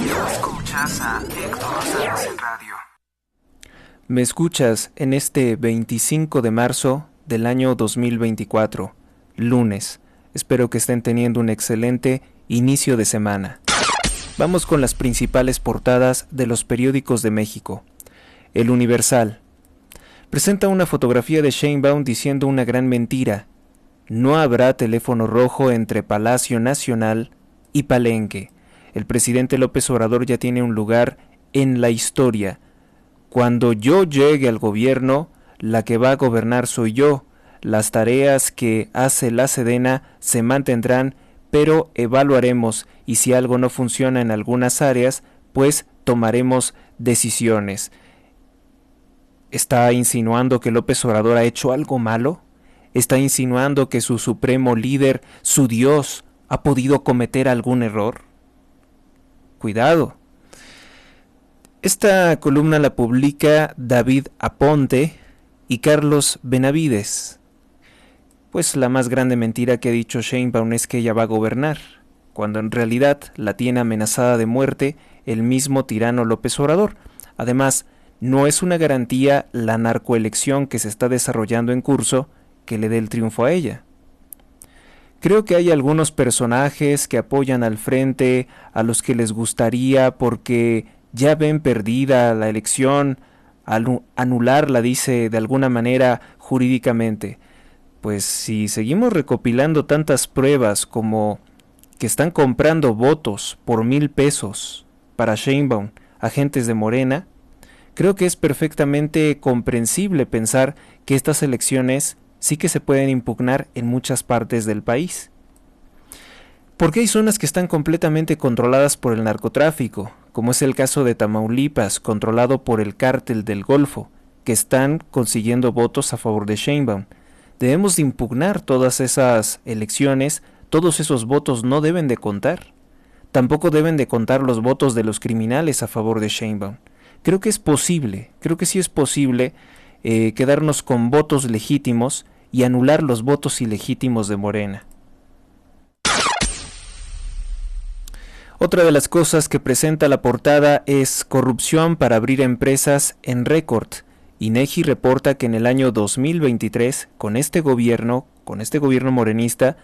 Escuchas a Héctor Rosales en radio. Me escuchas en este 25 de marzo del año 2024, lunes. Espero que estén teniendo un excelente inicio de semana. Vamos con las principales portadas de los periódicos de México. El Universal presenta una fotografía de Sheinbaum diciendo una gran mentira. No habrá teléfono rojo entre Palacio Nacional y Palenque. El presidente López Obrador ya tiene un lugar en la historia. Cuando yo llegue al gobierno, la que va a gobernar soy yo. Las tareas que hace la Sedena se mantendrán, pero evaluaremos y si algo no funciona en algunas áreas, pues tomaremos decisiones. ¿Está insinuando que López Obrador ha hecho algo malo? ¿Está insinuando que su supremo líder, su Dios, ha podido cometer algún error? Cuidado. Esta columna la publica David Aponte y Carlos Benavides. Pues la más grande mentira que ha dicho Sheinbaum es que ella va a gobernar, cuando en realidad la tiene amenazada de muerte el mismo tirano López Obrador. Además, no es una garantía la narcoelección que se está desarrollando en curso que le dé el triunfo a ella. Creo que hay algunos personajes que apoyan al frente, a los que les gustaría porque ya ven perdida la elección, anularla, dice de alguna manera jurídicamente. Pues si seguimos recopilando tantas pruebas como que están comprando votos por 1,000 pesos para Sheinbaum, agentes de Morena, creo que es perfectamente comprensible pensar que estas elecciones sí que se pueden impugnar en muchas partes del país. Porque hay zonas que están completamente controladas por el narcotráfico, como es el caso de Tamaulipas, controlado por el cártel del Golfo, que están consiguiendo votos a favor de Sheinbaum. Debemos de impugnar todas esas elecciones, todos esos votos no deben de contar. Tampoco deben de contar los votos de los criminales a favor de Sheinbaum. Creo que es posible, creo que sí es posible quedarnos con votos legítimos y anular los votos ilegítimos de Morena. Otra de las cosas que presenta la portada es corrupción para abrir empresas en récord. INEGI reporta que en el año 2023, con este gobierno morenista,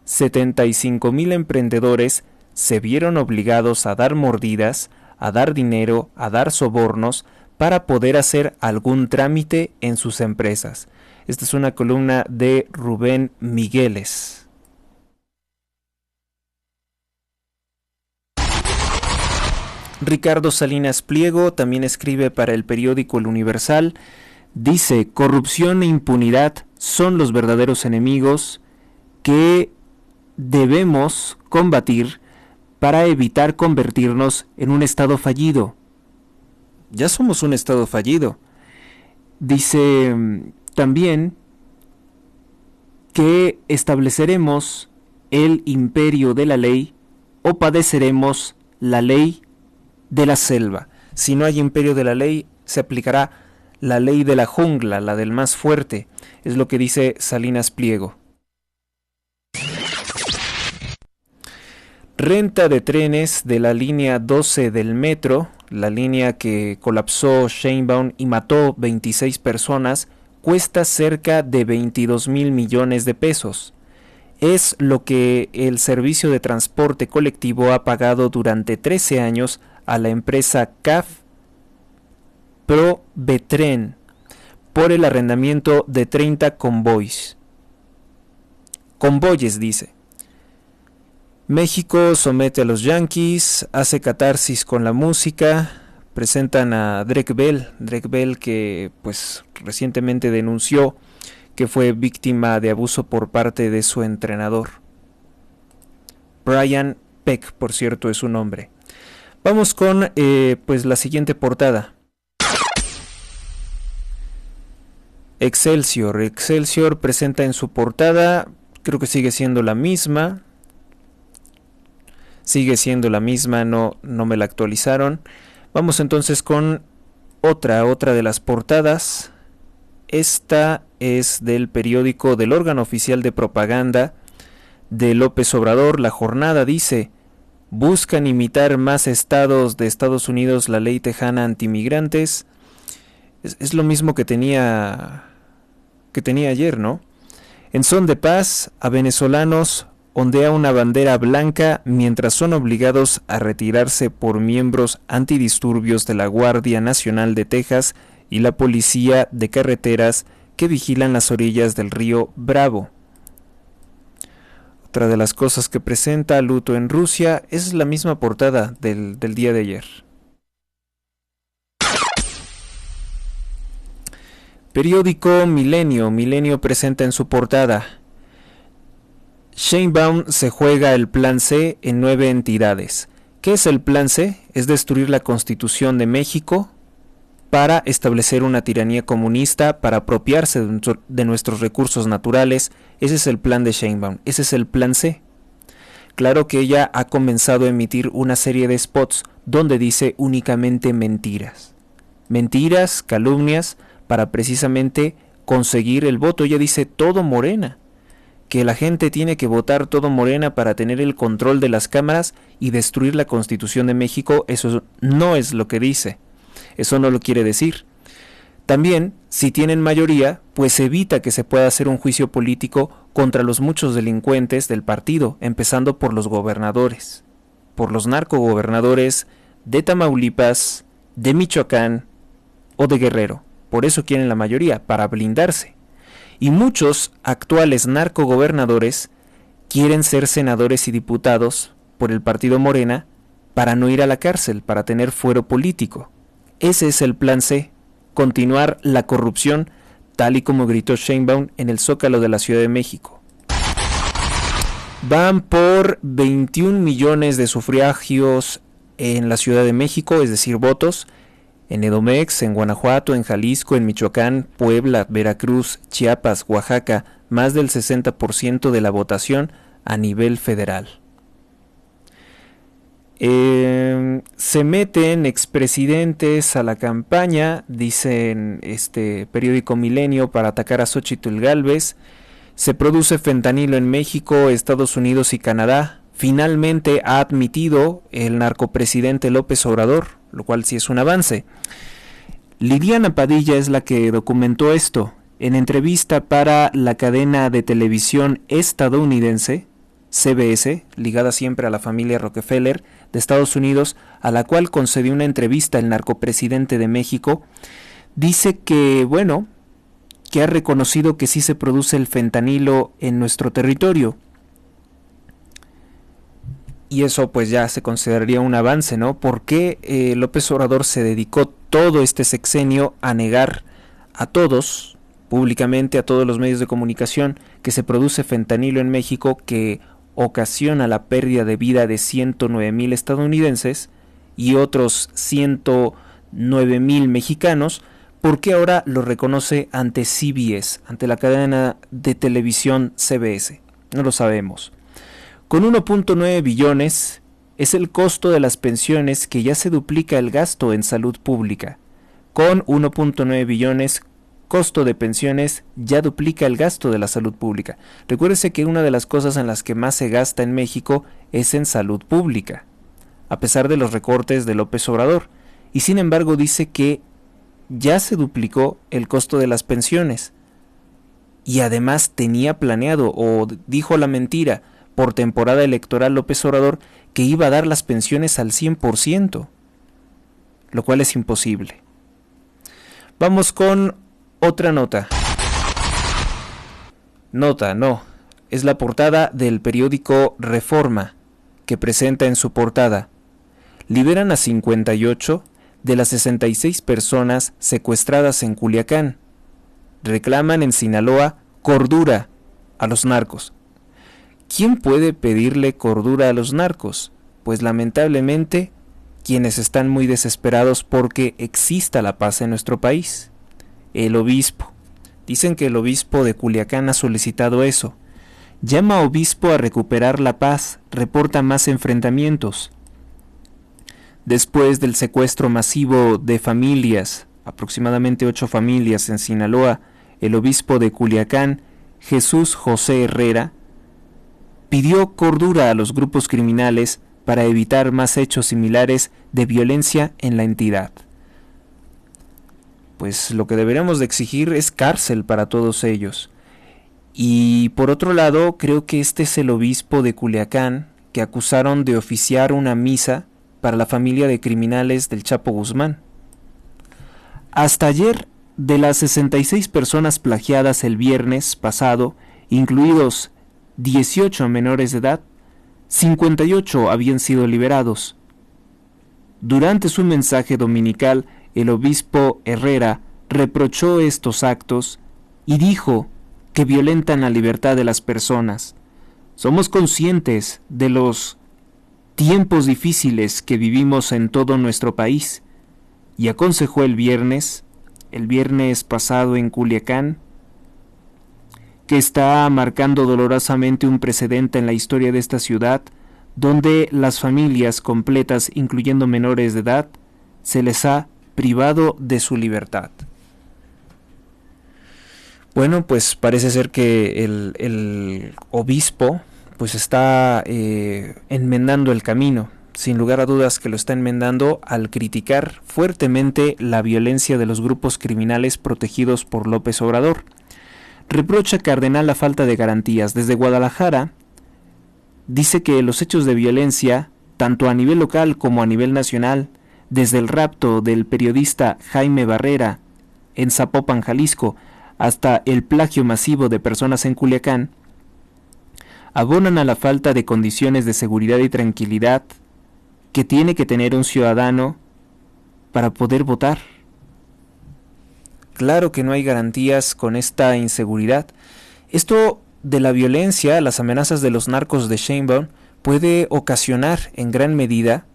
75,000 emprendedores se vieron obligados a dar mordidas, a dar dinero, a dar sobornos para poder hacer algún trámite en sus empresas. Esta es una columna de Rubén Migueles. Ricardo Salinas Pliego también escribe para el periódico El Universal. Dice: corrupción e impunidad son los verdaderos enemigos que debemos combatir para evitar convertirnos en un estado fallido. Ya somos un estado fallido. Dice también que estableceremos el imperio de la ley o padeceremos la ley de la selva. Si no hay imperio de la ley, se aplicará la ley de la jungla, la del más fuerte, es lo que dice Salinas Pliego. Renta de trenes de la línea 12 del metro, la línea que colapsó Sheinbaum y mató 26 personas, cuesta cerca de 22,000 millones de pesos. Es lo que el servicio de transporte colectivo ha pagado durante 13 años a la empresa CAF Pro-Betren por el arrendamiento de 30 convoyes, dice. México somete a los Yankees, hace catarsis con la música, presentan a Drake Bell que pues recientemente denunció que fue víctima de abuso por parte de su entrenador. Brian Peck, por cierto, es su nombre. Vamos con pues la siguiente portada. Excelsior presenta en su portada, creo que sigue siendo la misma, no me la actualizaron. Vamos entonces con otra de las portadas. Esta es del periódico del órgano oficial de propaganda de López Obrador. La Jornada dice: buscan imitar más estados de Estados Unidos la ley tejana antimigrantes. Es lo mismo que tenía ayer, ¿no? En son de paz, a venezolanos ondea una bandera blanca mientras son obligados a retirarse por miembros antidisturbios de la Guardia Nacional de Texas y la Policía de Carreteras que vigilan las orillas del río Bravo. Otra de las cosas que presenta luto en Rusia es la misma portada del día de ayer. Periódico Milenio. Milenio presenta en su portada: Sheinbaum se juega el Plan C en 9 entidades. ¿Qué es el Plan C? Es destruir la Constitución de México para establecer una tiranía comunista, para apropiarse de nuestros recursos naturales. Ese es el plan de Sheinbaum, ese es el Plan C. Claro que ella ha comenzado a emitir una serie de spots donde dice únicamente mentiras. Mentiras, calumnias, para precisamente conseguir el voto. Ella dice todo Morena, que la gente tiene que votar todo Morena para tener el control de las cámaras y destruir la Constitución de México. Eso no es lo que dice, eso no lo quiere decir. También, si tienen mayoría, pues evita que se pueda hacer un juicio político contra los muchos delincuentes del partido, empezando por los gobernadores, por los narcogobernadores de Tamaulipas, de Michoacán o de Guerrero. Por eso quieren la mayoría, para blindarse. Y muchos actuales narcogobernadores quieren ser senadores y diputados por el partido Morena para no ir a la cárcel, para tener fuero político. Ese es el Plan C, continuar la corrupción, tal y como gritó Sheinbaum en el Zócalo de la Ciudad de México. Van por 21 millones de sufragios en la Ciudad de México, es decir, votos, en Edomex, en Guanajuato, en Jalisco, en Michoacán, Puebla, Veracruz, Chiapas, Oaxaca, más del 60% de la votación a nivel federal. Se meten expresidentes a la campaña, dicen este periódico Milenio, para atacar a Xóchitl Gálvez. Se produce fentanilo en México, Estados Unidos y Canadá. Finalmente ha admitido el narcopresidente López Obrador, lo cual sí es un avance. Liliana Padilla es la que documentó esto en entrevista para la cadena de televisión estadounidense CBS, ligada siempre a la familia Rockefeller de Estados Unidos, a la cual concedió una entrevista el narcopresidente de México. Dice que, que ha reconocido que sí se produce el fentanilo en nuestro territorio. Y eso pues ya se consideraría un avance, ¿no? ¿Por qué López Obrador se dedicó todo este sexenio a negar a todos, públicamente a todos los medios de comunicación, que se produce fentanilo en México, que ocasiona la pérdida de vida de 109,000 estadounidenses y otros 109,000 mexicanos? ¿Por qué ahora lo reconoce ante CBS, ante la cadena de televisión CBS? No lo sabemos. Con 1.9 billones es el costo de las pensiones, que ya se duplica el gasto en salud pública. Con 1.9 billones, costo de pensiones, ya duplica el gasto de la salud pública. Recuérdese que una de las cosas en las que más se gasta en México es en salud pública, a pesar de los recortes de López Obrador. Y sin embargo dice que ya se duplicó el costo de las pensiones. Y además tenía planeado, o dijo la mentira, por temporada electoral López Obrador, que iba a dar las pensiones al 100%, lo cual es imposible. Vamos con otra nota. Es la portada del periódico Reforma, que presenta en su portada: liberan a 58 de las 66 personas secuestradas en Culiacán. Reclaman en Sinaloa cordura a los narcos. ¿Quién puede pedirle cordura a los narcos? Pues lamentablemente quienes están muy desesperados porque exista la paz en nuestro país. El obispo. Dicen que el obispo de Culiacán ha solicitado eso. Llama obispo a recuperar la paz, reporta más enfrentamientos. Después del secuestro masivo de familias, aproximadamente 8 familias en Sinaloa, el obispo de Culiacán, Jesús José Herrera, pidió cordura a los grupos criminales para evitar más hechos similares de violencia en la entidad. Pues lo que deberíamos de exigir es cárcel para todos ellos. Y por otro lado, creo que este es el obispo de Culiacán que acusaron de oficiar una misa para la familia de criminales del Chapo Guzmán. Hasta ayer, de las 66 personas plagiadas el viernes pasado, incluidos 18 menores de edad, 58 habían sido liberados. Durante su mensaje dominical, el obispo Herrera reprochó estos actos y dijo que violentan la libertad de las personas. Somos conscientes de los tiempos difíciles que vivimos en todo nuestro país y aconsejó el viernes pasado en Culiacán, que está marcando dolorosamente un precedente en la historia de esta ciudad, donde las familias completas, incluyendo menores de edad, se les ha privado de su libertad. Bueno, pues parece ser que el obispo pues está enmendando el camino. Sin lugar a dudas que lo está enmendando al criticar fuertemente la violencia de los grupos criminales protegidos por López Obrador. Reprocha a Cardenal la falta de garantías. Desde Guadalajara dice que los hechos de violencia, tanto a nivel local como a nivel nacional, desde el rapto del periodista Jaime Barrera en Zapopan, Jalisco, hasta el plagio masivo de personas en Culiacán, abonan a la falta de condiciones de seguridad y tranquilidad que tiene que tener un ciudadano para poder votar. Claro que no hay garantías con esta inseguridad. Esto de la violencia, las amenazas de los narcos de Sheinbaum, puede ocasionar en gran medida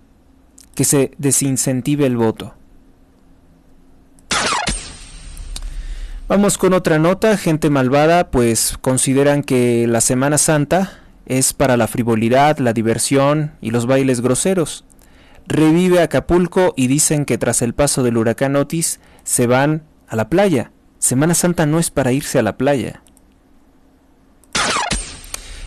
que se desincentive el voto. Vamos con otra nota. Gente malvada pues consideran que la Semana Santa es para la frivolidad, la diversión y los bailes groseros. Revive Acapulco y dicen que tras el paso del huracán Otis se van a la playa. Semana Santa no es para irse a la playa.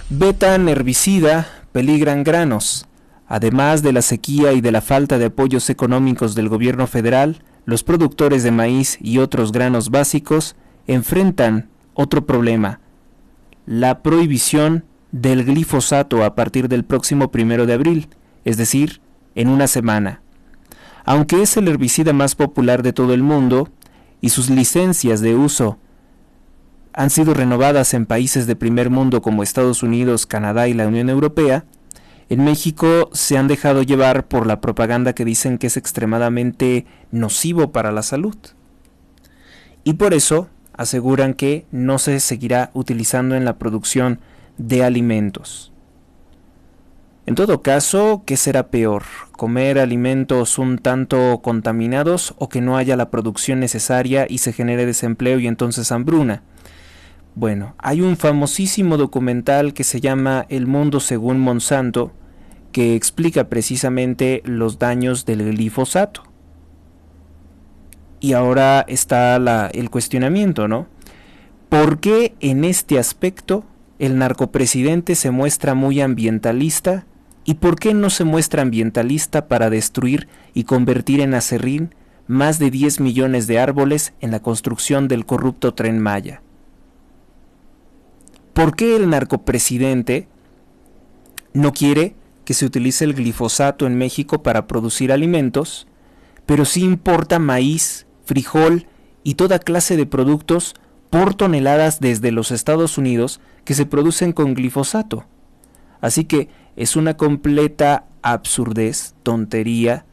Vetan herbicida, peligran granos. Además de la sequía y de la falta de apoyos económicos del gobierno federal, los productores de maíz y otros granos básicos enfrentan otro problema: la prohibición del glifosato a partir del próximo 1 de abril, es decir, en una semana. Aunque es el herbicida más popular de todo el mundo y sus licencias de uso han sido renovadas en países de primer mundo como Estados Unidos, Canadá y la Unión Europea, en México se han dejado llevar por la propaganda que dicen que es extremadamente nocivo para la salud. Y por eso aseguran que no se seguirá utilizando en la producción de alimentos. En todo caso, ¿qué será peor? ¿Comer alimentos un tanto contaminados o que no haya la producción necesaria y se genere desempleo y entonces hambruna? Bueno, hay un famosísimo documental que se llama El Mundo Según Monsanto, que explica precisamente los daños del glifosato. Y ahora está el cuestionamiento, ¿no? ¿Por qué en este aspecto el narcopresidente se muestra muy ambientalista? ¿Y por qué no se muestra ambientalista para destruir y convertir en aserrín más de 10 millones de árboles en la construcción del corrupto Tren Maya? ¿Por qué el narcopresidente no quiere que se utilice el glifosato en México para producir alimentos, pero sí importa maíz, frijol y toda clase de productos por toneladas desde los Estados Unidos que se producen con glifosato? Así que es una completa absurdez, tontería,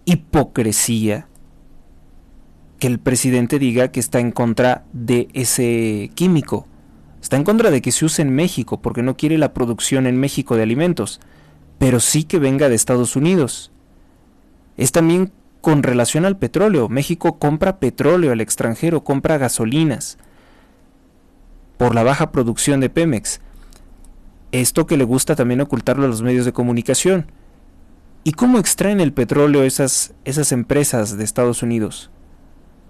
hipocresía que el presidente diga que está en contra de ese químico. Está en contra de que se use en México porque no quiere la producción en México de alimentos, pero sí que venga de Estados Unidos. Es también con relación al petróleo. México compra petróleo al extranjero, compra gasolinas por la baja producción de Pemex. Esto que le gusta también ocultarlo a los medios de comunicación. ¿Y cómo extraen el petróleo esas empresas de Estados Unidos?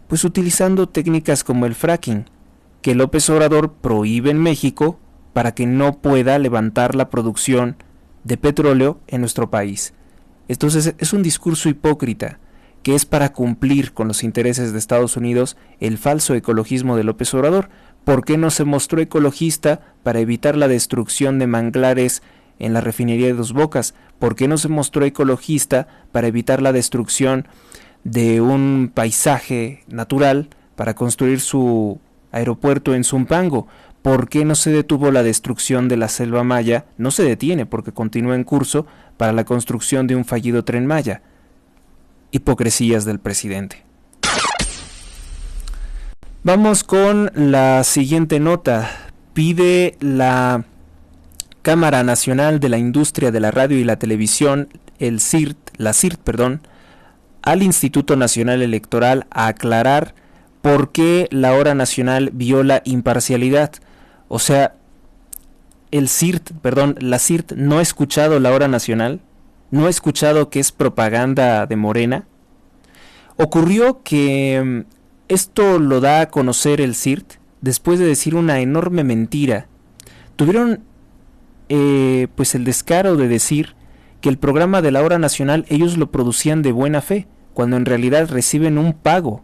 Pues utilizando técnicas como el fracking, que López Obrador prohíbe en México para que no pueda levantar la producción de petróleo en nuestro país. Entonces es un discurso hipócrita que es para cumplir con los intereses de Estados Unidos el falso ecologismo de López Obrador. ¿Por qué no se mostró ecologista para evitar la destrucción de manglares en la refinería de Dos Bocas? ¿Por qué no se mostró ecologista para evitar la destrucción de un paisaje natural para construir su aeropuerto en Zumpango? ¿Por qué no se detuvo la destrucción de la selva maya? No se detiene porque continúa en curso para la construcción de un fallido Tren Maya. Hipocresías del presidente. Vamos con la siguiente nota. Pide la Cámara Nacional de la Industria de la Radio y la Televisión, la CIRT, al Instituto Nacional Electoral a aclarar por qué la hora nacional viola imparcialidad. O sea, la CIRT no ha escuchado la hora nacional, no ha escuchado que es propaganda de Morena. Ocurrió que esto lo da a conocer el CIRT después de decir una enorme mentira. Tuvieron pues el descaro de decir que el programa de la hora nacional ellos lo producían de buena fe, cuando en realidad reciben un pago.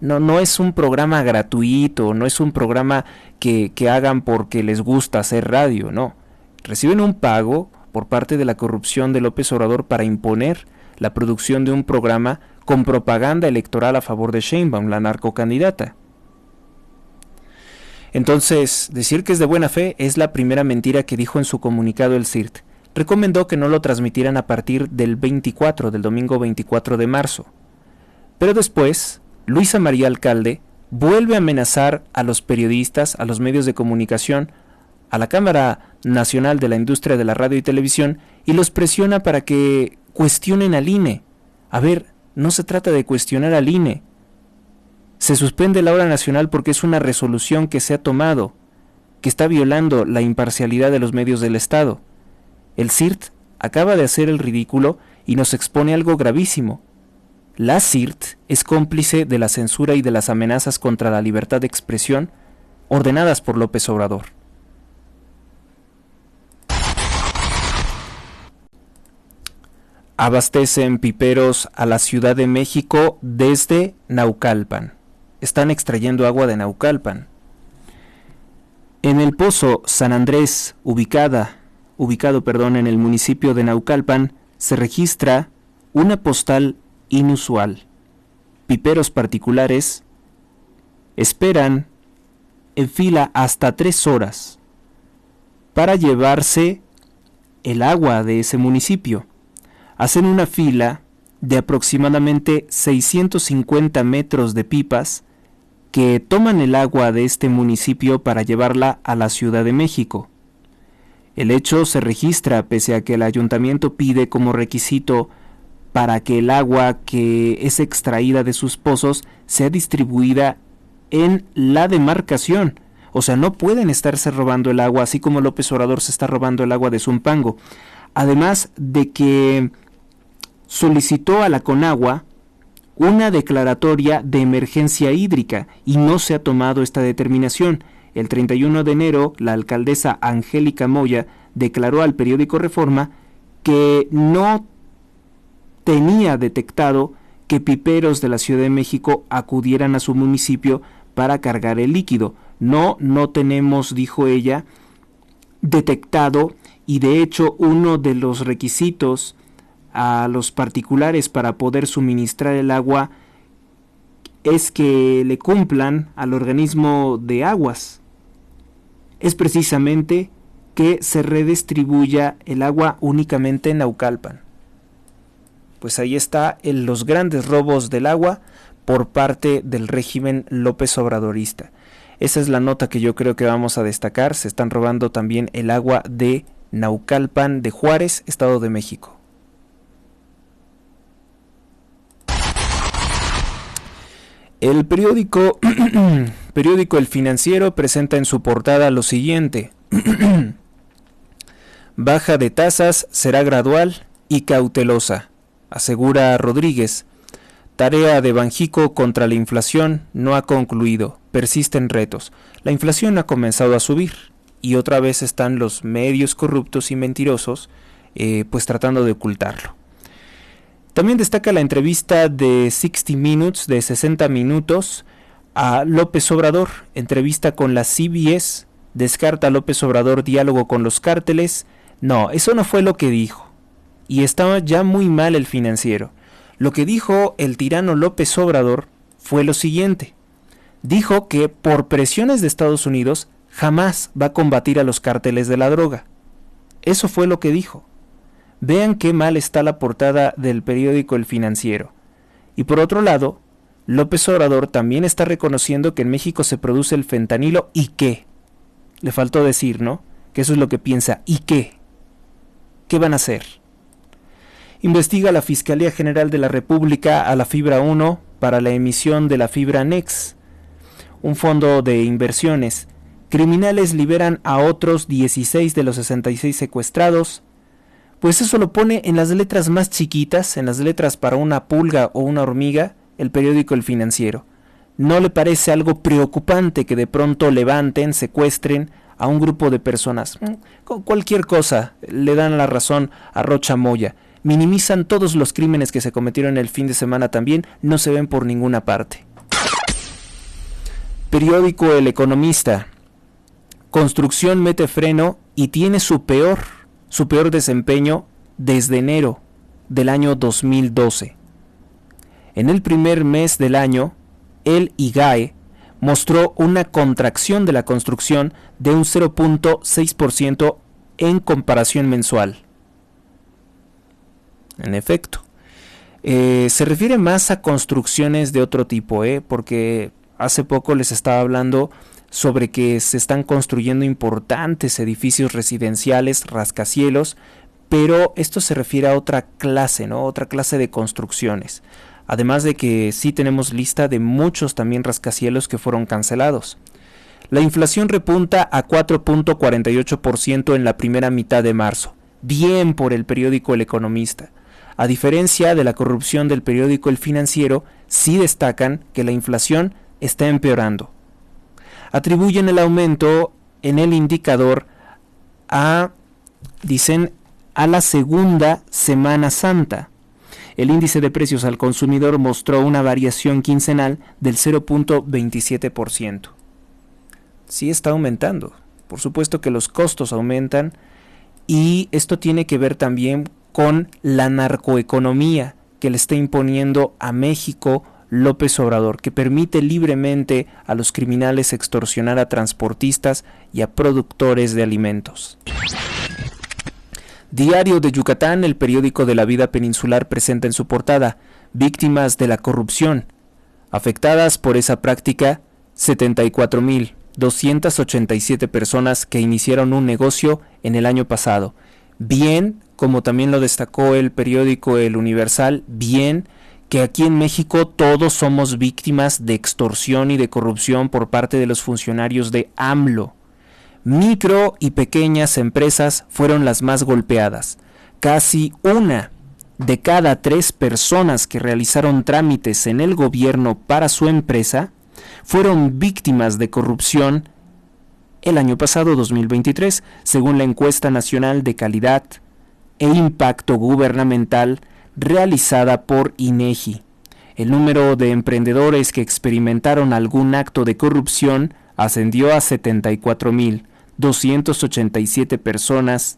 No es un programa gratuito, no es un programa que hagan porque les gusta hacer radio, no. Reciben un pago por parte de la corrupción de López Obrador para imponer la producción de un programa con propaganda electoral a favor de Sheinbaum, la narcocandidata. Entonces, decir que es de buena fe es la primera mentira que dijo en su comunicado el CIRT. Recomendó que no lo transmitieran a partir del domingo 24 de marzo. Pero después, Luisa María Alcalde vuelve a amenazar a los periodistas, a los medios de comunicación, a la Cámara Nacional de la Industria de la Radio y Televisión y los presiona para que cuestionen al INE. A ver, no se trata de cuestionar al INE. Se suspende la hora nacional porque es una resolución que se ha tomado, que está violando la imparcialidad de los medios del Estado. El CIRT acaba de hacer el ridículo y nos expone algo gravísimo. La CIRT es cómplice de la censura y de las amenazas contra la libertad de expresión ordenadas por López Obrador. Abastecen piperos a la Ciudad de México desde Naucalpan. Están extrayendo agua de Naucalpan. En el pozo San Andrés, ubicado en el municipio de Naucalpan, se registra una postal inusual. Piperos particulares esperan en fila hasta 3 horas para llevarse el agua de ese municipio. Hacen una fila de aproximadamente 650 metros de pipas que toman el agua de este municipio para llevarla a la Ciudad de México. El hecho se registra pese a que el ayuntamiento pide como requisito para que el agua que es extraída de sus pozos sea distribuida en la demarcación. O sea, no pueden estarse robando el agua, así como López Obrador se está robando el agua de Zumpango. Además de que solicitó a la Conagua una declaratoria de emergencia hídrica y no se ha tomado esta determinación. El 31 de enero, la alcaldesa Angélica Moya declaró al periódico Reforma que no tenía detectado que piperos de la Ciudad de México acudieran a su municipio para cargar el líquido. No tenemos, dijo ella, detectado, y de hecho uno de los requisitos a los particulares para poder suministrar el agua es que le cumplan al organismo de aguas. Es precisamente que se redistribuya el agua únicamente en Naucalpan. Pues ahí está los grandes robos del agua por parte del régimen López Obradorista. Esa es la nota que yo creo que vamos a destacar. Se están robando también el agua de Naucalpan de Juárez, Estado de México. El periódico El Financiero presenta en su portada lo siguiente: baja de tasas será gradual y cautelosa, asegura Rodríguez. Tarea de Banjico contra la inflación no ha concluido, persisten retos. La inflación ha comenzado a subir y otra vez están los medios corruptos y mentirosos pues tratando de ocultarlo. También destaca la entrevista de 60 Minutes, de 60 minutos, a López Obrador. Entrevista con la CBS. Descarta López Obrador diálogo con los cárteles. No, eso no fue lo que dijo. Y estaba ya muy mal el Financiero. Lo que dijo el tirano López Obrador fue lo siguiente. Dijo que por presiones de Estados Unidos jamás va a combatir a los cárteles de la droga. Eso fue lo que dijo. Vean qué mal está la portada del periódico El Financiero. Y por otro lado, López Obrador también está reconociendo que en México se produce el fentanilo y qué. Le faltó decir, ¿no? Que eso es lo que piensa. ¿Y qué? ¿Qué van a hacer? Investiga la Fiscalía General de la República a la Fibra 1 para la emisión de la Fibra Nex, un fondo de inversiones. Criminales liberan a otros 16 de los 66 secuestrados. Pues eso lo pone en las letras más chiquitas, en las letras para una pulga o una hormiga, el periódico El Financiero. ¿No le parece algo preocupante que de pronto levanten, secuestren a un grupo de personas? Con cualquier cosa le dan la razón a Rocha Moya. Minimizan todos los crímenes que se cometieron el fin de semana también, no se ven por ninguna parte. Periódico El Economista. Construcción mete freno y tiene su peor desempeño desde enero del año 2012. En el primer mes del año, el IGAE mostró una contracción de la construcción de un 0.6% en comparación mensual. En efecto, se refiere más a construcciones de otro tipo, porque hace poco les estaba hablando sobre que se están construyendo importantes edificios residenciales, rascacielos, pero esto se refiere a otra clase, ¿no? Otra clase de construcciones. Además de que sí tenemos lista de muchos también rascacielos que fueron cancelados. La inflación repunta a 4.48% en la primera mitad de marzo. Bien por el periódico El Economista. A diferencia de la corrupción del periódico El Financiero, sí destacan que la inflación está empeorando. Atribuyen el aumento en el indicador dicen, a la segunda Semana Santa. El índice de precios al consumidor mostró una variación quincenal del 0.27%. Sí está aumentando. Por supuesto que los costos aumentan y esto tiene que ver también con la narcoeconomía que le está imponiendo a México López Obrador, que permite libremente a los criminales extorsionar a transportistas y a productores de alimentos. Diario de Yucatán, el periódico de la vida peninsular, presenta en su portada: víctimas de la corrupción. Afectadas por esa práctica, 74.287 personas que iniciaron un negocio en el año pasado. Bien, como también lo destacó el periódico El Universal, bien que aquí en México todos somos víctimas de extorsión y de corrupción por parte de los funcionarios de AMLO. Micro y pequeñas empresas fueron las más golpeadas. Casi 1 de cada 3 personas que realizaron trámites en el gobierno para su empresa fueron víctimas de corrupción el año pasado, 2023, según la encuesta nacional de calidad e impacto gubernamental realizada por INEGI. El número de emprendedores que experimentaron algún acto de corrupción ascendió a 74.287 personas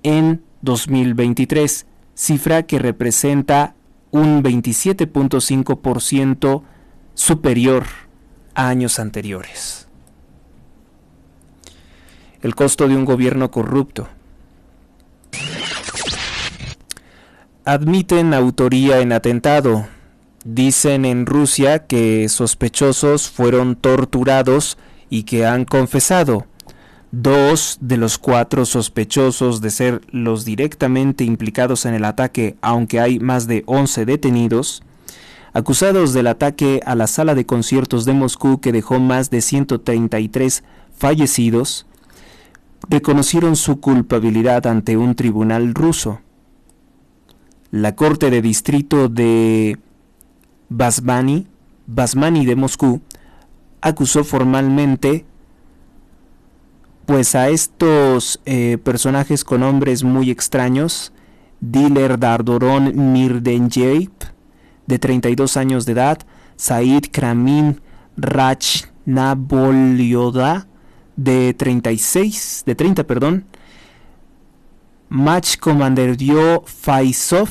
en 2023, cifra que representa un 27.5% superior a años anteriores. El costo de un gobierno corrupto. Admiten autoría en atentado. Dicen en Rusia que sospechosos fueron torturados y que han confesado. 2 de los 4 sospechosos de ser los directamente implicados en el ataque, aunque hay más de 11 detenidos, acusados del ataque a la sala de conciertos de Moscú que dejó más de 133 fallecidos, reconocieron su culpabilidad ante un tribunal ruso. La Corte de Distrito de Basmani de Moscú acusó formalmente pues a estos personajes con nombres muy extraños: Diler Dardoron Mirdenjeip, de 32 años de edad; Said Kramin Rajnabolioda, de 30, perdón; Mach Commanderio Faisov,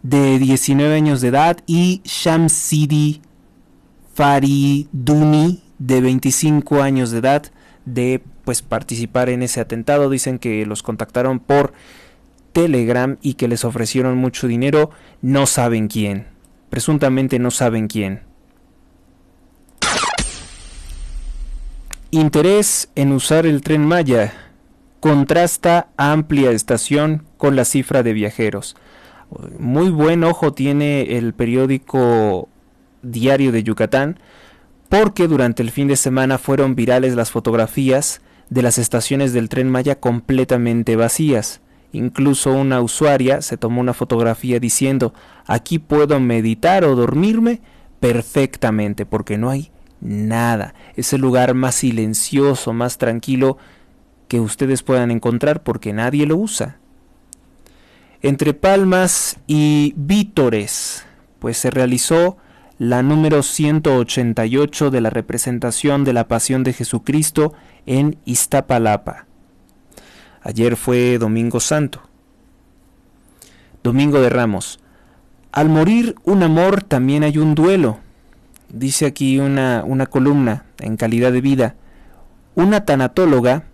de 19 años de edad; y Shamsidi Fariduni, de 25 años de edad, de pues participar en ese atentado. Dicen que los contactaron por Telegram y que les ofrecieron mucho dinero. No saben quién, presuntamente no saben quién. Interés en usar el Tren Maya: contrasta amplia estación con la cifra de viajeros. Muy buen ojo tiene el periódico Diario de Yucatán, porque durante el fin de semana fueron virales las fotografías de las estaciones del Tren Maya completamente vacías. Incluso una usuaria se tomó una fotografía diciendo: aquí puedo meditar o dormirme perfectamente porque no hay nada. Es el lugar más silencioso, más tranquilo que ustedes puedan encontrar porque nadie lo usa. Entre Palmas y Vítores, pues se realizó la número 188 de la representación de la Pasión de Jesucristo en Iztapalapa. Ayer fue Domingo Santo. Domingo de Ramos. Al morir un amor también hay un duelo. Dice aquí una columna en Calidad de Vida: una tanatóloga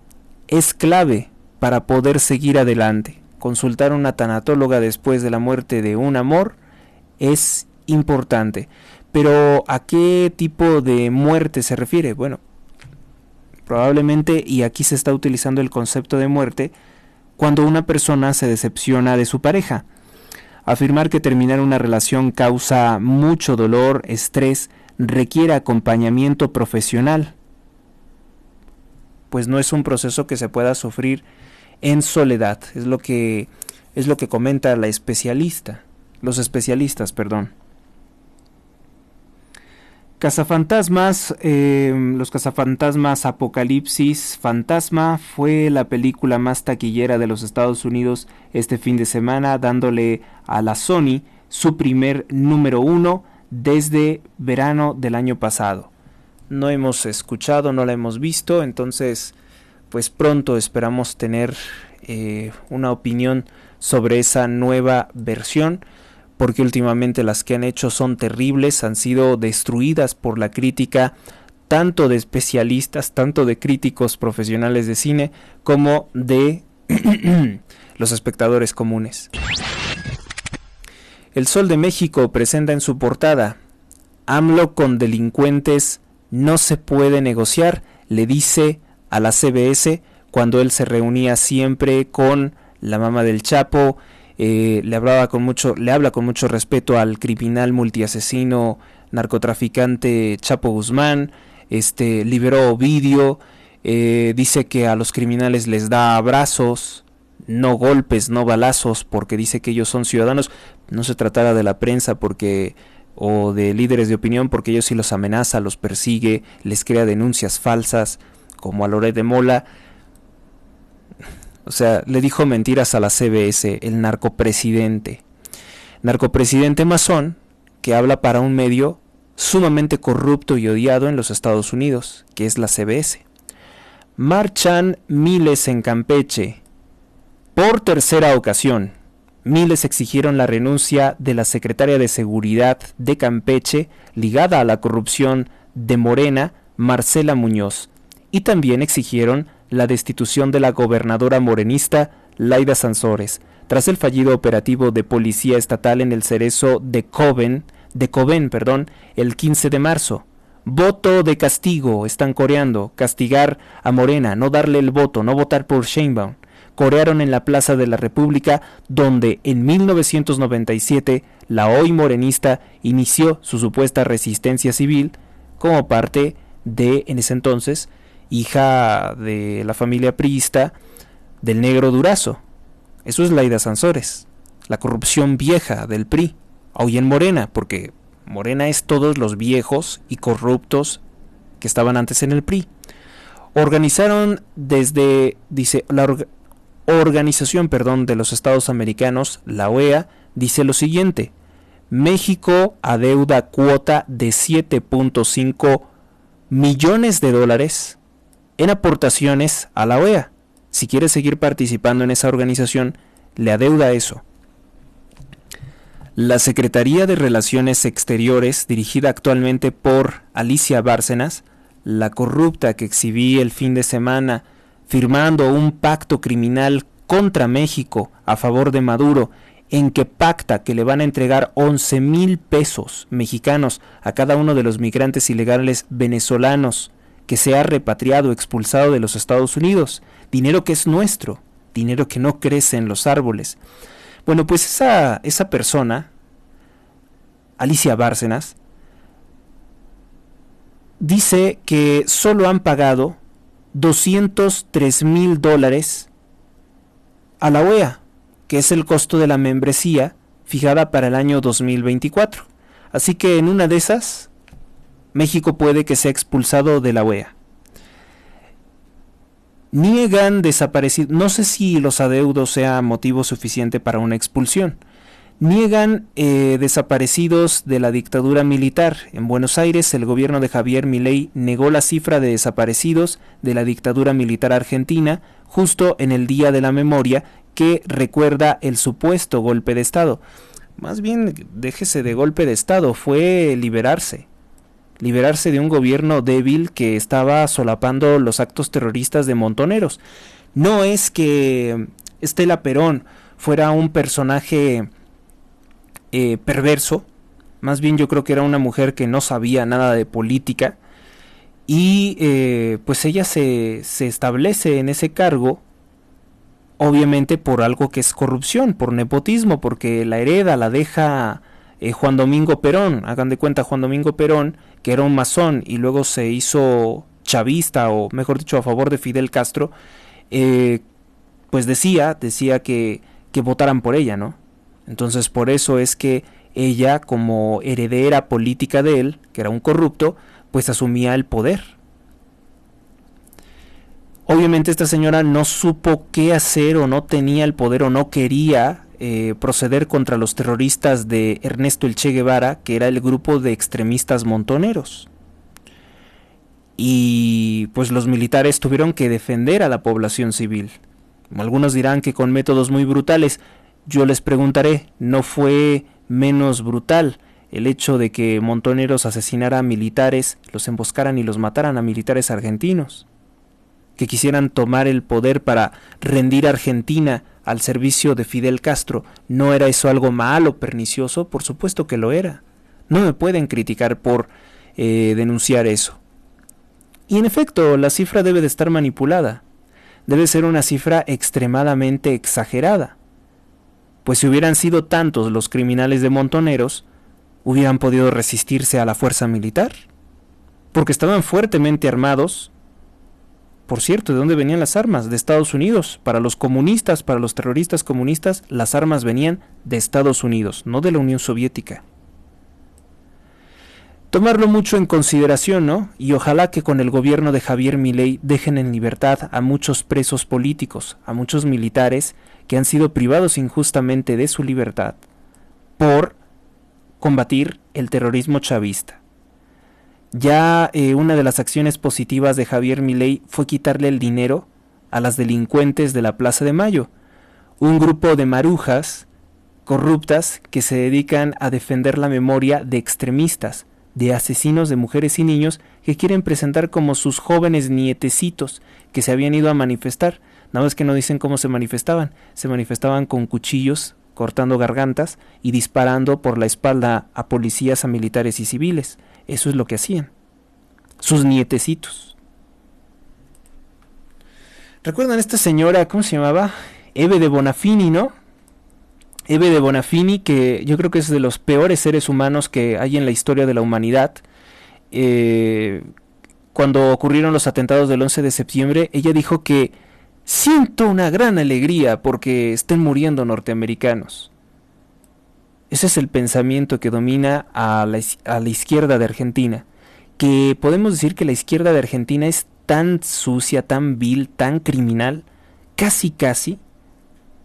es clave para poder seguir adelante. Consultar a una tanatóloga después de la muerte de un amor es importante. Pero ¿a qué tipo de muerte se refiere? Bueno, probablemente, y aquí se está utilizando el concepto de muerte, cuando una persona se decepciona de su pareja. Afirmar que terminar una relación causa mucho dolor, estrés, requiere acompañamiento profesional, pues no es un proceso que se pueda sufrir en soledad. Es lo que comenta los especialistas. Cazafantasmas, los Cazafantasmas Apocalipsis Fantasma fue la película más taquillera de los Estados Unidos este fin de semana, dándole a la Sony su primer número 1 desde verano del año pasado. No hemos escuchado, no la hemos visto, entonces pues pronto esperamos tener una opinión sobre esa nueva versión, porque últimamente las que han hecho son terribles, han sido destruidas por la crítica, tanto de especialistas, tanto de críticos profesionales de cine, como de los espectadores comunes. El Sol de México presenta en su portada: AMLO con delincuentes no se puede negociar, le dice a la CBS cuando él se reunía siempre con la mamá del Chapo. Le habla con mucho respeto al criminal multiasesino narcotraficante Chapo Guzmán. Liberó Ovidio. Dice que a los criminales les da abrazos, no golpes, no balazos, porque dice que ellos son ciudadanos. No se tratara de la prensa o de líderes de opinión, porque ellos sí los amenaza, los persigue, les crea denuncias falsas, como a Loret de Mola. O sea, le dijo mentiras a la CBS, el narcopresidente masón, que habla para un medio sumamente corrupto y odiado en los Estados Unidos, que es la CBS. Marchan miles en Campeche. Por tercera ocasión, miles exigieron la renuncia de la secretaria de Seguridad de Campeche, ligada a la corrupción de Morena, Marcela Muñoz, y también exigieron la destitución de la gobernadora morenista Laida Sansores, tras el fallido operativo de policía estatal en el cerezo de Coven, el 15 de marzo. Voto de castigo, están coreando, castigar a Morena, no darle el voto, no votar por Sheinbaum. Corearon en la Plaza de la República, donde en 1997 la hoy morenista inició su supuesta resistencia civil como parte de, en ese entonces, hija de la familia priista del Negro Durazo. Eso es Laida Sansores, la corrupción vieja del PRI, hoy en Morena, porque Morena es todos los viejos y corruptos que estaban antes en el PRI. Organizaron desde, dice, Organización, de los Estados Americanos, la OEA, dice lo siguiente: México adeuda cuota de 7.5 millones de dólares en aportaciones a la OEA. Si quiere seguir participando en esa organización, le adeuda eso. La Secretaría de Relaciones Exteriores, dirigida actualmente por Alicia Bárcenas, la corrupta que exhibí el fin de semana firmando un pacto criminal contra México a favor de Maduro, en que pacta que le van a entregar 11,000 pesos mexicanos a cada uno de los migrantes ilegales venezolanos que se ha repatriado, expulsado de los Estados Unidos, dinero que es nuestro, dinero que no crece en los árboles. Bueno, pues esa persona, Alicia Bárcenas, dice que solo han pagado $203,000 a la OEA, que es el costo de la membresía fijada para el año 2024. Así que en una de esas, México puede que sea expulsado de la OEA. Niegan desaparecidos, no sé si los adeudos sea motivo suficiente para una expulsión. Niegan desaparecidos de la dictadura militar. En Buenos Aires, el gobierno de Javier Milei negó la cifra de desaparecidos de la dictadura militar argentina justo en el Día de la Memoria, que recuerda el supuesto golpe de Estado. Más bien, déjese de golpe de Estado, fue liberarse de un gobierno débil que estaba solapando los actos terroristas de montoneros. No es que Estela Perón fuera un personaje perverso, más bien yo creo que era una mujer que no sabía nada de política, y pues ella se establece en ese cargo, obviamente por algo que es corrupción, por nepotismo, porque la hereda, la deja Juan Domingo Perón. Hagan de cuenta, Juan Domingo Perón, que era un masón y luego se hizo chavista, o mejor dicho, a favor de Fidel Castro, pues decía que votaran por ella, ¿no? Entonces por eso es que ella, como heredera política de él, que era un corrupto, pues asumía el poder. Obviamente esta señora no supo qué hacer, o no tenía el poder, o no quería proceder contra los terroristas de Ernesto el Che Guevara, que era el grupo de extremistas montoneros. Y pues los militares tuvieron que defender a la población civil. Algunos dirán que con métodos muy brutales. Yo les preguntaré, ¿no fue menos brutal el hecho de que montoneros asesinaran a militares, los emboscaran y los mataran a militares argentinos? Que quisieran tomar el poder para rendir a Argentina al servicio de Fidel Castro. ¿No era eso algo malo, pernicioso? Por supuesto que lo era. No me pueden criticar por denunciar eso. Y en efecto, la cifra debe de estar manipulada. Debe ser una cifra extremadamente exagerada. Pues si hubieran sido tantos los criminales de montoneros, hubieran podido resistirse a la fuerza militar. Porque estaban fuertemente armados. Por cierto, ¿de dónde venían las armas? De Estados Unidos. Para los comunistas, para los terroristas comunistas, las armas venían de Estados Unidos, no de la Unión Soviética. Tomarlo mucho en consideración, ¿no? Y ojalá que con el gobierno de Javier Milei dejen en libertad a muchos presos políticos, a muchos militares que han sido privados injustamente de su libertad por combatir el terrorismo chavista. Ya una de las acciones positivas de Javier Milei fue quitarle el dinero a las delincuentes de la Plaza de Mayo, un grupo de marujas corruptas que se dedican a defender la memoria de extremistas, de asesinos de mujeres y niños que quieren presentar como sus jóvenes nietecitos que se habían ido a manifestar. Nada más que no dicen cómo se manifestaban con cuchillos, cortando gargantas y disparando por la espalda a policías, a militares y civiles. Eso es lo que hacían. Sus nietecitos. ¿Recuerdan esta señora, cómo se llamaba? Eve de Bonafini, ¿no? Eve de Bonafini, que yo creo que es de los peores seres humanos que hay en la historia de la humanidad. Cuando ocurrieron los atentados del 11 de septiembre, ella dijo que siento una gran alegría porque estén muriendo norteamericanos. Ese es el pensamiento que domina a la izquierda de Argentina. Que podemos decir que la izquierda de Argentina es tan sucia, tan vil, tan criminal, casi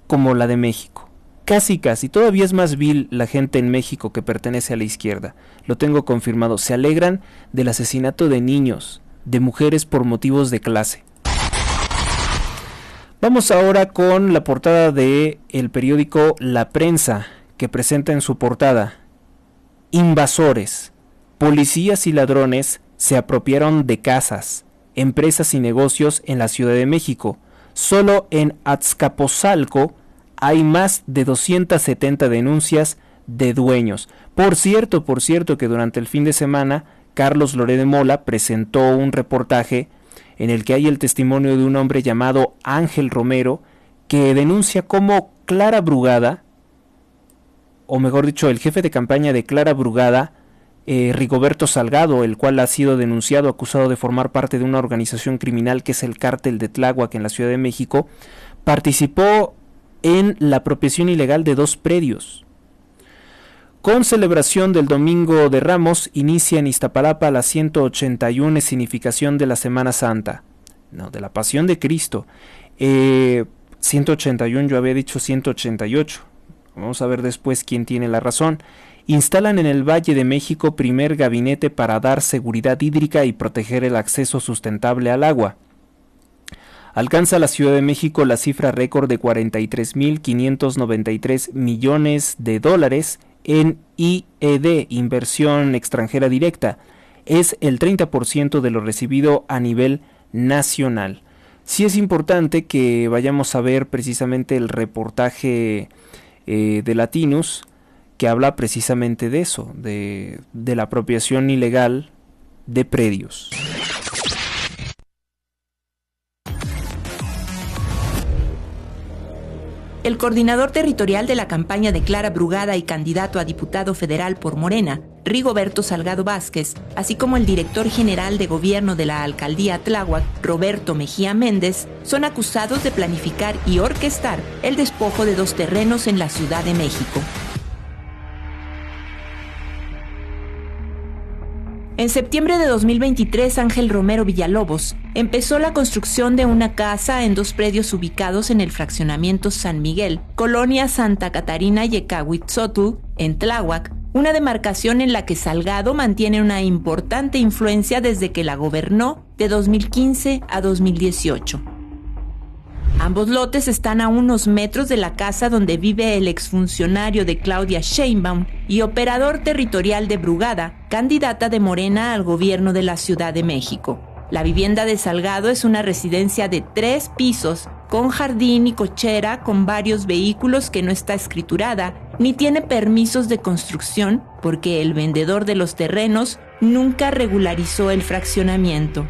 como la de México. Casi, todavía es más vil la gente en México que pertenece a la izquierda. Lo tengo confirmado. Se alegran del asesinato de niños, de mujeres por motivos de clase. Vamos ahora con la portada de el periódico La Prensa, que presenta en su portada: invasores, policías y ladrones se apropiaron de casas, empresas y negocios en la Ciudad de México. Solo en Azcapotzalco hay más de 270 denuncias de dueños. Por cierto que durante el fin de semana Carlos Loret de Mola presentó un reportaje en el que hay el testimonio de un hombre llamado Ángel Romero, que denuncia cómo Clara Brugada, o mejor dicho, el jefe de campaña de Clara Brugada, Rigoberto Salgado, el cual ha sido denunciado, acusado de formar parte de una organización criminal que es el Cártel de Tláhuac en la Ciudad de México, participó en la apropiación ilegal de 2 predios. Con celebración del Domingo de Ramos, inicia en Iztapalapa la 181 escenificación de la Semana Santa. No, de la Pasión de Cristo. 181, yo había dicho 188. Vamos a ver después quién tiene la razón. Instalan en el Valle de México primer gabinete para dar seguridad hídrica y proteger el acceso sustentable al agua. Alcanza la Ciudad de México la cifra récord de 43.593 millones de dólares en IED, inversión extranjera directa. Es el 30% de lo recibido a nivel nacional. Sí es importante que vayamos a ver precisamente el reportaje de Latinus, que habla precisamente de eso, de la apropiación ilegal de predios. El coordinador territorial de la campaña de Clara Brugada y candidato a diputado federal por Morena, Rigoberto Salgado Vázquez, así como el director general de gobierno de la alcaldía Tláhuac, Roberto Mejía Méndez, son acusados de planificar y orquestar el despojo de 2 terrenos en la Ciudad de México. En septiembre de 2023, Ángel Romero Villalobos empezó la construcción de una casa en 2 predios ubicados en el fraccionamiento San Miguel, colonia Santa Catarina Yecahuitzotl, en Tláhuac, una demarcación en la que Salgado mantiene una importante influencia desde que la gobernó de 2015 a 2018. Ambos lotes están a unos metros de la casa donde vive el exfuncionario de Claudia Sheinbaum y operador territorial de Brugada, candidata de Morena al gobierno de la Ciudad de México. La vivienda de Salgado es una residencia de 3 pisos, con jardín y cochera, con varios vehículos, que no está escriturada, ni tiene permisos de construcción, porque el vendedor de los terrenos nunca regularizó el fraccionamiento.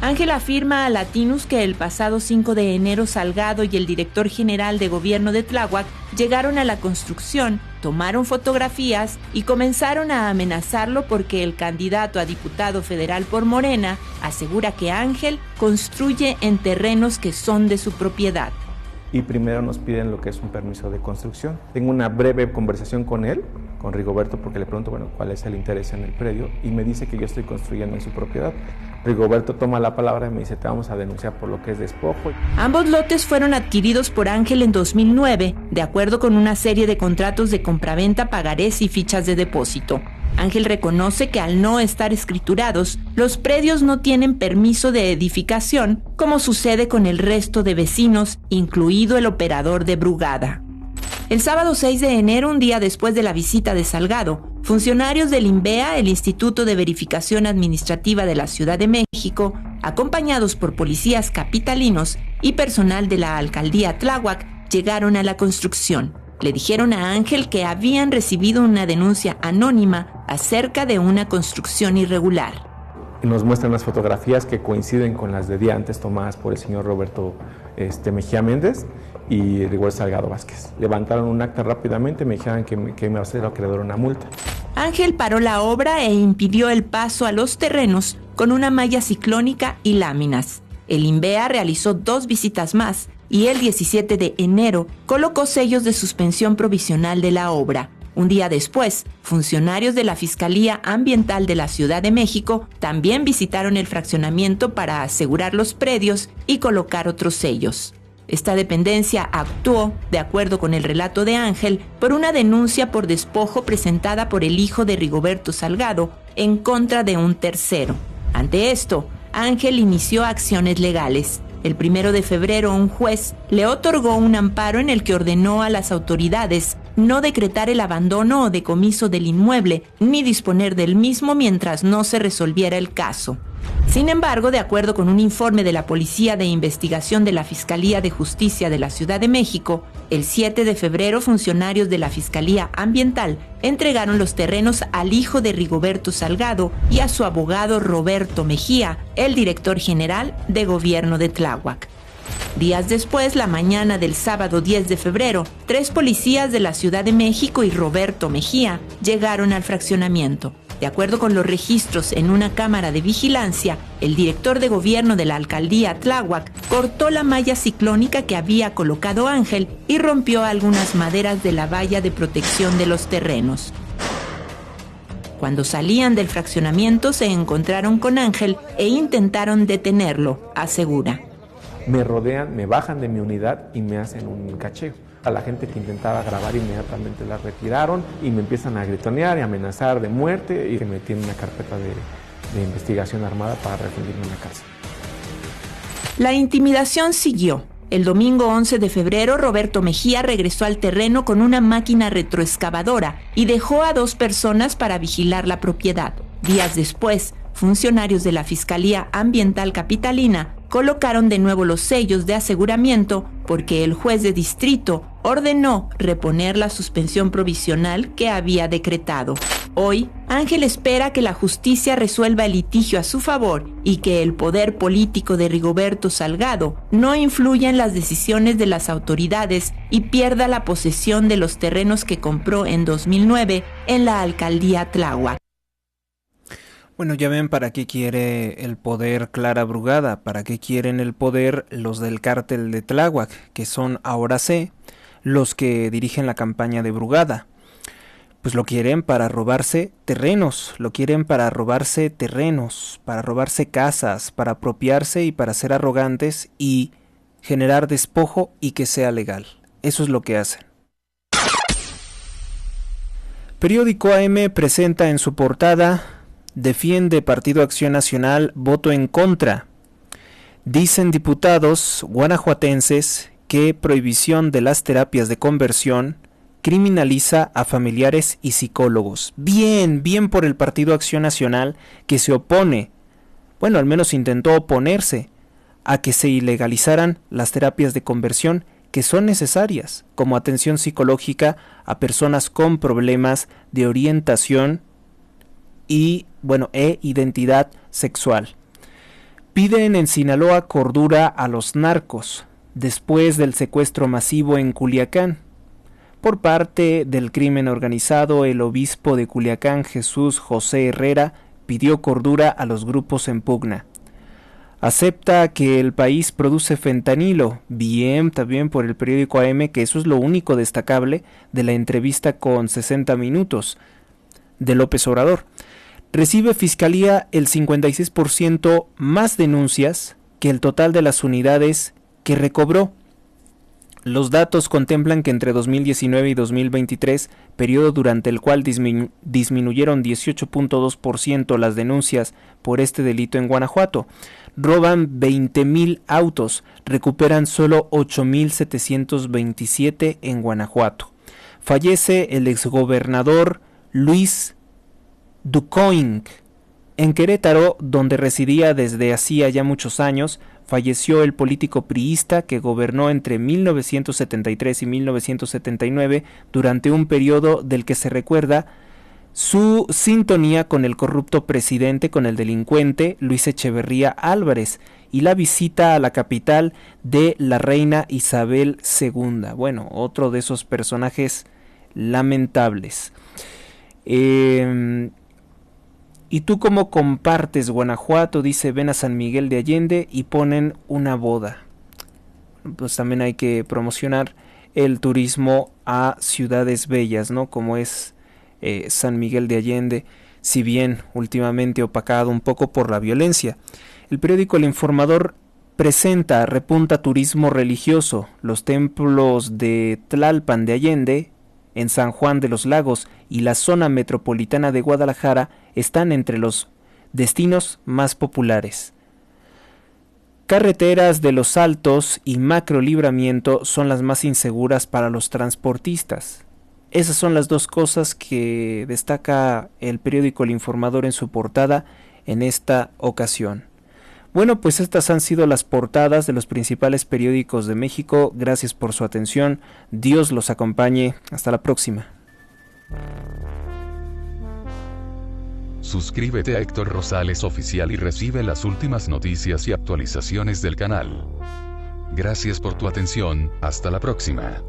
Ángel afirma a Latinus que el pasado 5 de enero Salgado y el director general de gobierno de Tláhuac llegaron a la construcción, tomaron fotografías y comenzaron a amenazarlo porque el candidato a diputado federal por Morena asegura que Ángel construye en terrenos que son de su propiedad. Y primero nos piden lo que es un permiso de construcción. Tengo una breve conversación con él, con Rigoberto, porque le pregunto, cuál es el interés en el predio, y me dice que yo estoy construyendo en su propiedad. Rigoberto toma la palabra y me dice: te vamos a denunciar por lo que es despojo. Ambos lotes fueron adquiridos por Ángel en 2009, de acuerdo con una serie de contratos de compraventa, pagarés y fichas de depósito. Ángel reconoce que al no estar escriturados, los predios no tienen permiso de edificación, como sucede con el resto de vecinos, incluido el operador de Brugada. El sábado 6 de enero, un día después de la visita de Salgado, funcionarios del INVEA, el Instituto de Verificación Administrativa de la Ciudad de México, acompañados por policías capitalinos y personal de la alcaldía Tláhuac, llegaron a la construcción. Le dijeron a Ángel que habían recibido una denuncia anónima acerca de una construcción irregular. Nos muestran las fotografías que coinciden con las de día antes tomadas por el señor Roberto Mejía Méndez y Rigoberto Salgado Vázquez. Levantaron un acta rápidamente, me dijeron que me iba a hacer acreedor una multa. Ángel paró la obra e impidió el paso a los terrenos con una malla ciclónica y láminas. El INVEA realizó 2 visitas más y el 17 de enero colocó sellos de suspensión provisional de la obra. Un día después, funcionarios de la Fiscalía Ambiental de la Ciudad de México también visitaron el fraccionamiento para asegurar los predios y colocar otros sellos. Esta dependencia actuó, de acuerdo con el relato de Ángel, por una denuncia por despojo presentada por el hijo de Rigoberto Salgado en contra de un tercero. Ante esto, Ángel inició acciones legales. El 1 de febrero, un juez le otorgó un amparo en el que ordenó a las autoridades no decretar el abandono o decomiso del inmueble, ni disponer del mismo mientras no se resolviera el caso. Sin embargo, de acuerdo con un informe de la Policía de Investigación de la Fiscalía de Justicia de la Ciudad de México, el 7 de febrero funcionarios de la Fiscalía Ambiental entregaron los terrenos al hijo de Rigoberto Salgado y a su abogado Roberto Mejía, el director general de Gobierno de Tláhuac. Días después, la mañana del sábado 10 de febrero, 3 policías de la Ciudad de México y Roberto Mejía llegaron al fraccionamiento. De acuerdo con los registros en una cámara de vigilancia, el director de gobierno de la alcaldía Tláhuac cortó la malla ciclónica que había colocado Ángel y rompió algunas maderas de la valla de protección de los terrenos. Cuando salían del fraccionamiento se encontraron con Ángel e intentaron detenerlo, asegura. Me rodean, me bajan de mi unidad y me hacen un cacheo. A la gente que intentaba grabar inmediatamente la retiraron y me empiezan a gritonear y amenazar de muerte y que me tienen una carpeta de investigación armada para refundirme en la cárcel. La intimidación siguió. El domingo 11 de febrero, Roberto Mejía regresó al terreno con una máquina retroexcavadora y dejó a 2 personas para vigilar la propiedad. Días después, funcionarios de la Fiscalía Ambiental Capitalina colocaron de nuevo los sellos de aseguramiento porque el juez de distrito ordenó reponer la suspensión provisional que había decretado. Hoy, Ángel espera que la justicia resuelva el litigio a su favor y que el poder político de Rigoberto Salgado no influya en las decisiones de las autoridades y pierda la posesión de los terrenos que compró en 2009 en la alcaldía Tláhuac. Bueno, ya ven para qué quiere el poder Clara Brugada, para qué quieren el poder los del cártel de Tláhuac, que son, ahora sé, los que dirigen la campaña de Brugada. Pues lo quieren para robarse terrenos, para robarse casas, para apropiarse y para ser arrogantes y generar despojo y que sea legal. Eso es lo que hacen. Periódico AM presenta en su portada: defiende Partido Acción Nacional voto en contra. Dicen diputados guanajuatenses que prohibición de las terapias de conversión criminaliza a familiares y psicólogos. Bien por el Partido Acción Nacional, que se opone, bueno, al menos intentó oponerse a que se ilegalizaran las terapias de conversión que son necesarias como atención psicológica a personas con problemas de orientación e identidad sexual. Piden en Sinaloa cordura a los narcos después del secuestro masivo en Culiacán. Por parte del crimen organizado, el obispo de Culiacán, Jesús José Herrera, pidió cordura a los grupos en pugna. Acepta que el país produce fentanilo. Bien, también por el periódico AM, que eso es lo único destacable de la entrevista con 60 minutos de López Obrador. Recibe Fiscalía el 56% más denuncias que el total de las unidades que recobró. Los datos contemplan que entre 2019 y 2023, periodo durante el cual disminuyeron 18.2% las denuncias por este delito en Guanajuato, roban 20,000 autos, recuperan solo 8,727 en Guanajuato. Fallece el exgobernador Luis Ducoing. En Querétaro, donde residía desde hacía ya muchos años, falleció el político priista que gobernó entre 1973 y 1979 durante un periodo del que se recuerda su sintonía con el corrupto presidente, con el delincuente Luis Echeverría Álvarez, y la visita a la capital de la reina Isabel II. Bueno, otro de esos personajes lamentables. ¿Y tú cómo compartes Guanajuato? Dice, ven a San Miguel de Allende y ponen una boda. Pues también hay que promocionar el turismo a ciudades bellas, ¿no? Como es San Miguel de Allende, si bien últimamente opacado un poco por la violencia. El periódico El Informador repunta turismo religioso. Los templos de Tlalpan de Allende, en San Juan de los Lagos y la zona metropolitana de Guadalajara están entre los destinos más populares. Carreteras de los Altos y Macrolibramiento son las más inseguras para los transportistas. Esas son las dos cosas que destaca el periódico El Informador en su portada en esta ocasión. Bueno, pues estas han sido las portadas de los principales periódicos de México. Gracias por su atención. Dios los acompañe. Hasta la próxima. Suscríbete a Héctor Rosales Oficial y recibe las últimas noticias y actualizaciones del canal. Gracias por tu atención. Hasta la próxima.